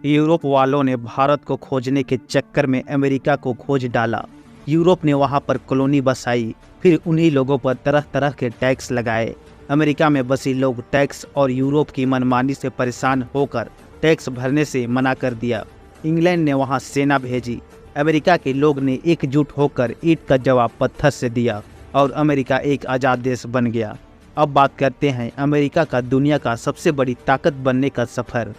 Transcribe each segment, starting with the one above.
Europe वालों ने भारत को खोजने के चक्कर में अमेरिका को खोज डाला। यूरोप ने वहां पर कॉलोनी बसाई, फिर उन्हीं लोगों पर तरह तरह के टैक्स लगाए। अमेरिका में बसी लोग टैक्स और यूरोप की मनमानी से परेशान होकर टैक्स भरने से मना कर दिया। इंग्लैंड ने वहां सेना भेजी। अमेरिका के लोग ने एकजुट होकर ईंट का जवाब पत्थर से दिया और अमेरिका एक आज़ाद देश बन गया। अब बात करते हैं अमेरिका का दुनिया का सबसे बड़ी ताकत बनने का सफ़र।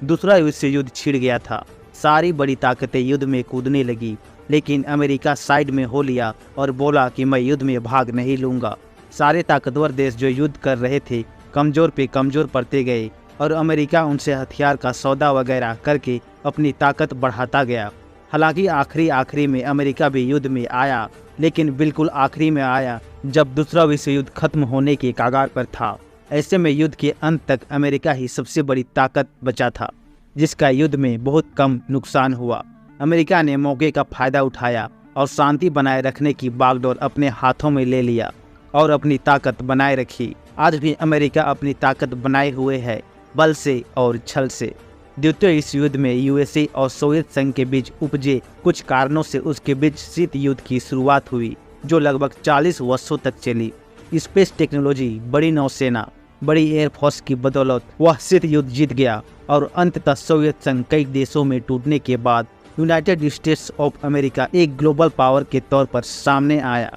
दूसरा विश्व युद्ध छिड़ गया था। सारी बड़ी ताकतें युद्ध में कूदने लगी, लेकिन अमेरिका साइड में हो लिया और बोला कि मैं युद्ध में भाग नहीं लूँगा। सारे ताकतवर देश जो युद्ध कर रहे थे कमज़ोर पे कमज़ोर पड़ते गए और अमेरिका उनसे हथियार का सौदा वगैरह करके अपनी ताकत बढ़ाता गया। हालांकि आखिरी में अमेरिका भी युद्ध में आया, लेकिन बिल्कुल आखिरी में आया जब दूसरा विश्व युद्ध खत्म होने के कगार पर था। ऐसे में युद्ध के अंत तक अमेरिका ही सबसे बड़ी ताकत बचा था, जिसका युद्ध में बहुत कम नुकसान हुआ। अमेरिका ने मौके का फ़ायदा उठाया और शांति बनाए रखने की बागडोर अपने हाथों में ले लिया और अपनी ताकत बनाए रखी। आज भी अमेरिका अपनी ताकत बनाए हुए है, बल से और छल से। द्वितीय विश्व युद्ध में यूएसए और सोवियत संघ के बीच उपजे कुछ कारणों से उसके बीच शीत युद्ध की शुरुआत हुई, जो लगभग 40 वर्षों तक चली। स्पेस टेक्नोलॉजी, बड़ी नौसेना, बड़ी एयरफोर्स की बदौलत वह शीत युद्ध जीत गया और अंततः सोवियत संघ कई देशों में टूटने के बाद यूनाइटेड स्टेट्स ऑफ अमेरिका एक ग्लोबल पावर के तौर पर सामने आया।